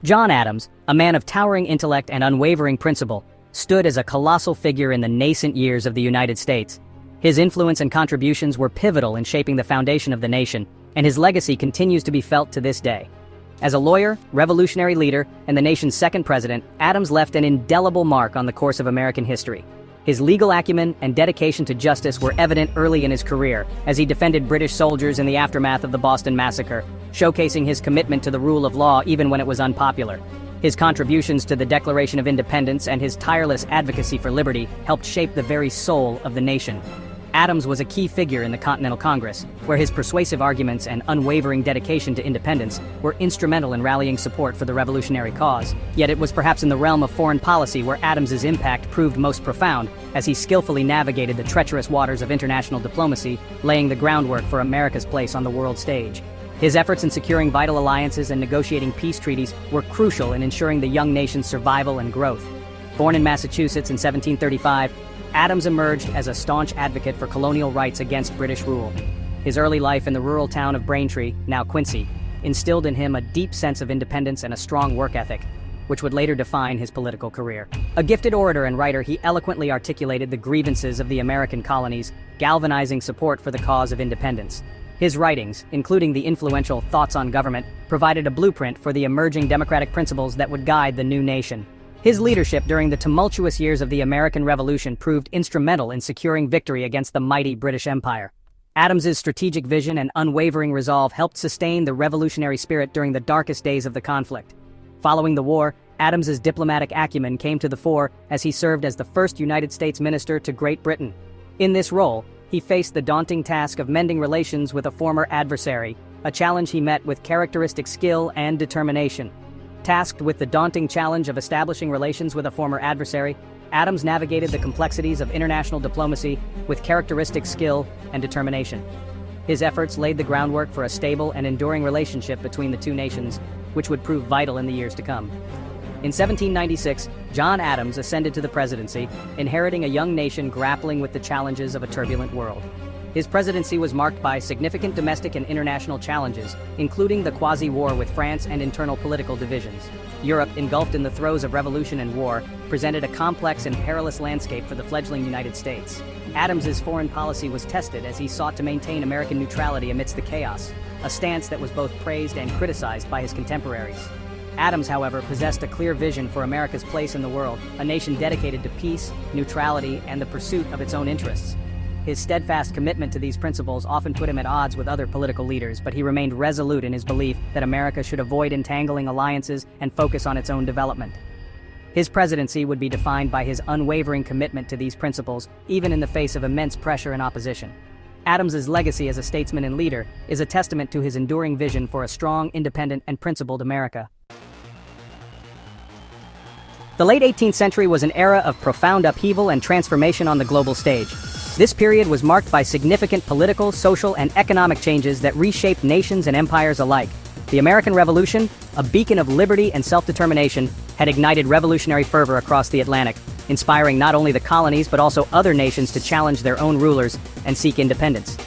John Adams, a man of towering intellect and unwavering principle, stood as a colossal figure in the nascent years of the United States. His influence and contributions were pivotal in shaping the foundation of the nation, and his legacy continues to be felt to this day. As a lawyer, revolutionary leader, and the nation's second president, Adams left an indelible mark on the course of American history. His legal acumen and dedication to justice were evident early in his career, as he defended British soldiers in the aftermath of the Boston Massacre, showcasing his commitment to the rule of law even when it was unpopular. His contributions to the Declaration of Independence and his tireless advocacy for liberty helped shape the very soul of the nation. Adams was a key figure in the Continental Congress, where his persuasive arguments and unwavering dedication to independence were instrumental in rallying support for the revolutionary cause. Yet it was perhaps in the realm of foreign policy where Adams's impact proved most profound, as he skillfully navigated the treacherous waters of international diplomacy, laying the groundwork for America's place on the world stage. His efforts in securing vital alliances and negotiating peace treaties were crucial in ensuring the young nation's survival and growth. Born in Massachusetts in 1735, Adams emerged as a staunch advocate for colonial rights against British rule. His early life in the rural town of Braintree, now Quincy, instilled in him a deep sense of independence and a strong work ethic, which would later define his political career. A gifted orator and writer, he eloquently articulated the grievances of the American colonies, galvanizing support for the cause of independence. His writings, including the influential Thoughts on Government, provided a blueprint for the emerging democratic principles that would guide the new nation. His leadership during the tumultuous years of the American Revolution proved instrumental in securing victory against the mighty British Empire. Adams's strategic vision and unwavering resolve helped sustain the revolutionary spirit during the darkest days of the conflict. Following the war, Adams's diplomatic acumen came to the fore as he served as the first United States minister to Great Britain. In this role, he faced the daunting task of mending relations with a former adversary, a challenge he met with characteristic skill and determination. Tasked with the daunting challenge of establishing relations with a former adversary, Adams navigated the complexities of international diplomacy with characteristic skill and determination. His efforts laid the groundwork for a stable and enduring relationship between the two nations, which would prove vital in the years to come. In 1796, John Adams ascended to the presidency, inheriting a young nation grappling with the challenges of a turbulent world. His presidency was marked by significant domestic and international challenges, including the quasi-war with France and internal political divisions. Europe, engulfed in the throes of revolution and war, presented a complex and perilous landscape for the fledgling United States. Adams's foreign policy was tested as he sought to maintain American neutrality amidst the chaos, a stance that was both praised and criticized by his contemporaries. Adams, however, possessed a clear vision for America's place in the world, a nation dedicated to peace, neutrality, and the pursuit of its own interests. His steadfast commitment to these principles often put him at odds with other political leaders, but he remained resolute in his belief that America should avoid entangling alliances and focus on its own development. His presidency would be defined by his unwavering commitment to these principles, even in the face of immense pressure and opposition. Adams's legacy as a statesman and leader is a testament to his enduring vision for a strong, independent, and principled America. The late 18th century was an era of profound upheaval and transformation on the global stage. This period was marked by significant political, social, and economic changes that reshaped nations and empires alike. The American Revolution, a beacon of liberty and self-determination, had ignited revolutionary fervor across the Atlantic, inspiring not only the colonies but also other nations to challenge their own rulers and seek independence.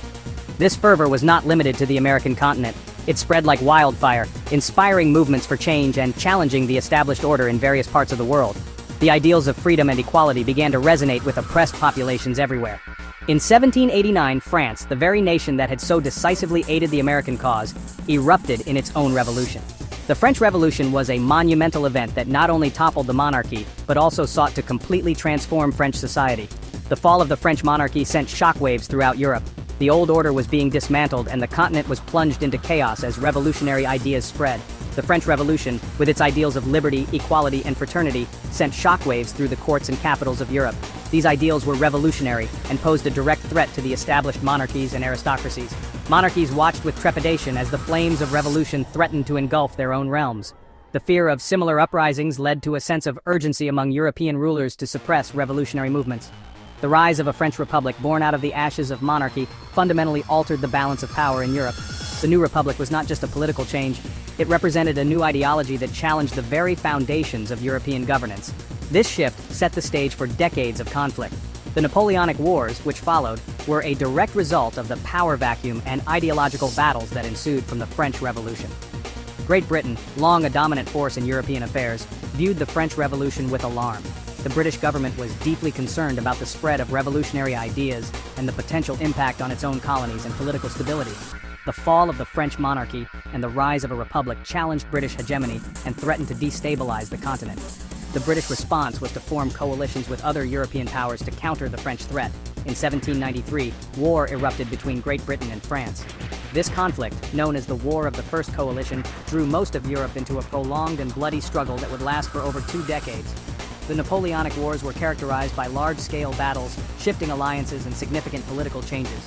This fervor was not limited to the American continent. It spread like wildfire, inspiring movements for change and challenging the established order in various parts of the world. The ideals of freedom and equality began to resonate with oppressed populations everywhere. In 1789, France, the very nation that had so decisively aided the American cause, erupted in its own revolution. The French Revolution was a monumental event that not only toppled the monarchy, but also sought to completely transform French society. The fall of the French monarchy sent shockwaves throughout Europe. The old order was being dismantled and the continent was plunged into chaos as revolutionary ideas spread. The French Revolution, with its ideals of liberty, equality, and fraternity, sent shockwaves through the courts and capitals of Europe. These ideals were revolutionary and posed a direct threat to the established monarchies and aristocracies. Monarchies watched with trepidation as the flames of revolution threatened to engulf their own realms. The fear of similar uprisings led to a sense of urgency among European rulers to suppress revolutionary movements. The rise of a French republic born out of the ashes of monarchy fundamentally altered the balance of power in Europe. The new republic was not just a political change, it represented a new ideology that challenged the very foundations of European governance. This shift set the stage for decades of conflict. The Napoleonic Wars, which followed, were a direct result of the power vacuum and ideological battles that ensued from the French Revolution. Great Britain, long a dominant force in European affairs, viewed the French Revolution with alarm. The British government was deeply concerned about the spread of revolutionary ideas and the potential impact on its own colonies and political stability. The fall of the French monarchy and the rise of a republic challenged British hegemony and threatened to destabilize the continent. The British response was to form coalitions with other European powers to counter the French threat. In 1793, war erupted between Great Britain and France. This conflict, known as the War of the First Coalition, drew most of Europe into a prolonged and bloody struggle that would last for over 2 decades. The Napoleonic Wars were characterized by large-scale battles, shifting alliances, and significant political changes.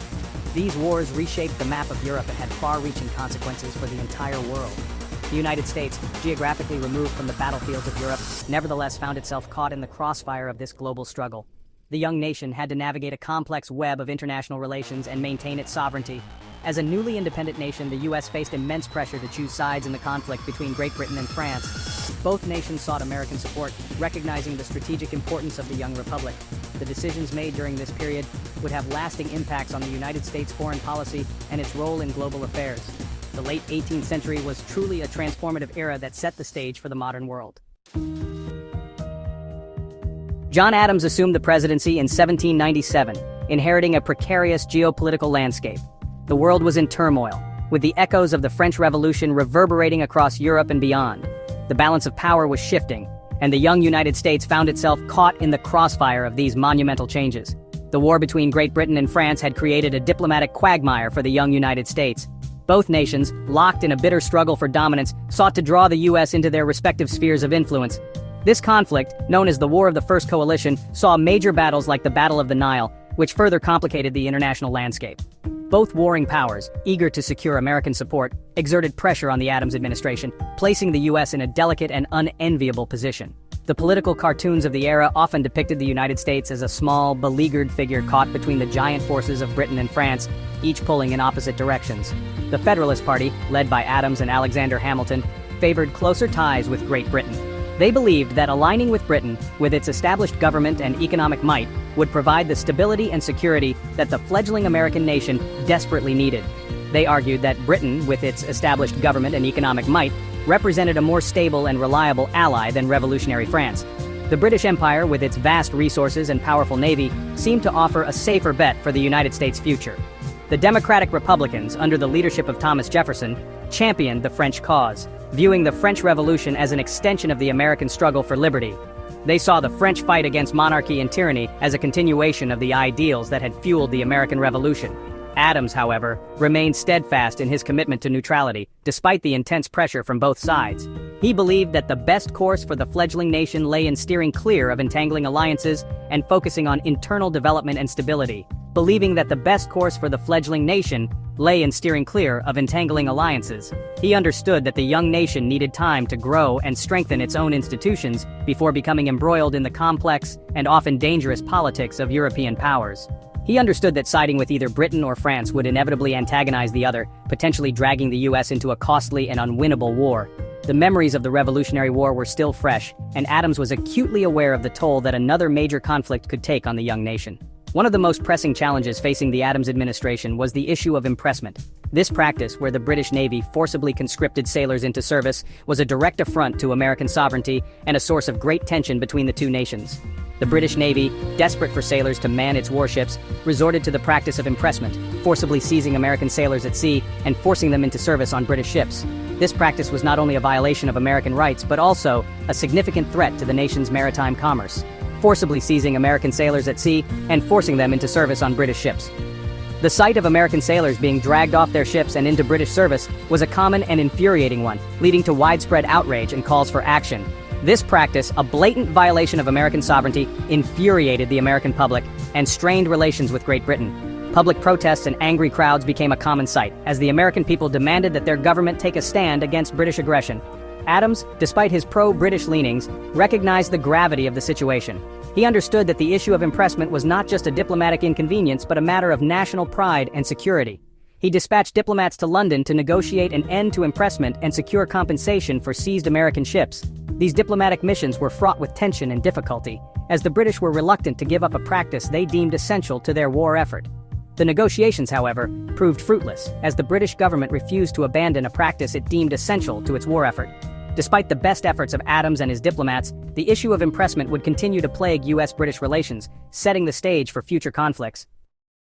These wars reshaped the map of Europe and had far-reaching consequences for the entire world. The United States, geographically removed from the battlefields of Europe, nevertheless found itself caught in the crossfire of this global struggle. The young nation had to navigate a complex web of international relations and maintain its sovereignty. As a newly independent nation, the U.S. faced immense pressure to choose sides in the conflict between Great Britain and France. Both nations sought American support, recognizing the strategic importance of the young republic. The decisions made during this period would have lasting impacts on the United States' foreign policy and its role in global affairs. The late 18th century was truly a transformative era that set the stage for the modern world. John Adams assumed the presidency in 1797, inheriting a precarious geopolitical landscape. The world was in turmoil, with the echoes of the French Revolution reverberating across Europe and beyond. The balance of power was shifting, and the young United States found itself caught in the crossfire of these monumental changes. The war between Great Britain and France had created a diplomatic quagmire for the young United States. Both nations, locked in a bitter struggle for dominance, sought to draw the U.S. into their respective spheres of influence. This conflict, known as the War of the First Coalition, saw major battles like the Battle of the Nile, which further complicated the international landscape. Both warring powers, eager to secure American support, exerted pressure on the Adams administration, placing the U.S. in a delicate and unenviable position. The political cartoons of the era often depicted the United States as a small, beleaguered figure caught between the giant forces of Britain and France, each pulling in opposite directions. The Federalist Party, led by Adams and Alexander Hamilton, favored closer ties with Great Britain. They believed that aligning with Britain, with its established government and economic might, would provide the stability and security that the fledgling American nation desperately needed. They argued that Britain, with its established government and economic might, represented a more stable and reliable ally than revolutionary France. The British Empire, with its vast resources and powerful navy, seemed to offer a safer bet for the United States' future. The Democratic Republicans, under the leadership of Thomas Jefferson, championed the French cause, viewing the French Revolution as an extension of the American struggle for liberty. They saw the French fight against monarchy and tyranny as a continuation of the ideals that had fueled the American Revolution. Adams, however, remained steadfast in his commitment to neutrality, despite the intense pressure from both sides. He believed that the best course for the fledgling nation lay in steering clear of entangling alliances and focusing on internal development and stability. Believing that the best course for the fledgling nation lay in steering clear of entangling alliances, he understood that the young nation needed time to grow and strengthen its own institutions before becoming embroiled in the complex and often dangerous politics of European powers. He understood that siding with either Britain or France would inevitably antagonize the other, potentially dragging the U.S. into a costly and unwinnable war. The memories of the Revolutionary War were still fresh, and Adams was acutely aware of the toll that another major conflict could take on the young nation. One of the most pressing challenges facing the Adams administration was the issue of impressment. This practice, where the British Navy forcibly conscripted sailors into service, was a direct affront to American sovereignty and a source of great tension between the two nations. The British Navy, desperate for sailors to man its warships, resorted to the practice of impressment, forcibly seizing American sailors at sea and forcing them into service on British ships. This practice was not only a violation of American rights, but also a significant threat to the nation's maritime commerce, forcibly seizing American sailors at sea and forcing them into service on British ships. The sight of American sailors being dragged off their ships and into British service was a common and infuriating one, leading to widespread outrage and calls for action. This practice, a blatant violation of American sovereignty, infuriated the American public and strained relations with Great Britain. Public protests and angry crowds became a common sight, as the American people demanded that their government take a stand against British aggression. Adams, despite his pro-British leanings, recognized the gravity of the situation. He understood that the issue of impressment was not just a diplomatic inconvenience, but a matter of national pride and security. He dispatched diplomats to London to negotiate an end to impressment and secure compensation for seized American ships. These diplomatic missions were fraught with tension and difficulty, as the British were reluctant to give up a practice they deemed essential to their war effort. The negotiations, however, proved fruitless, as the British government refused to abandon a practice it deemed essential to its war effort. Despite the best efforts of Adams and his diplomats, the issue of impressment would continue to plague U.S.-British relations, setting the stage for future conflicts.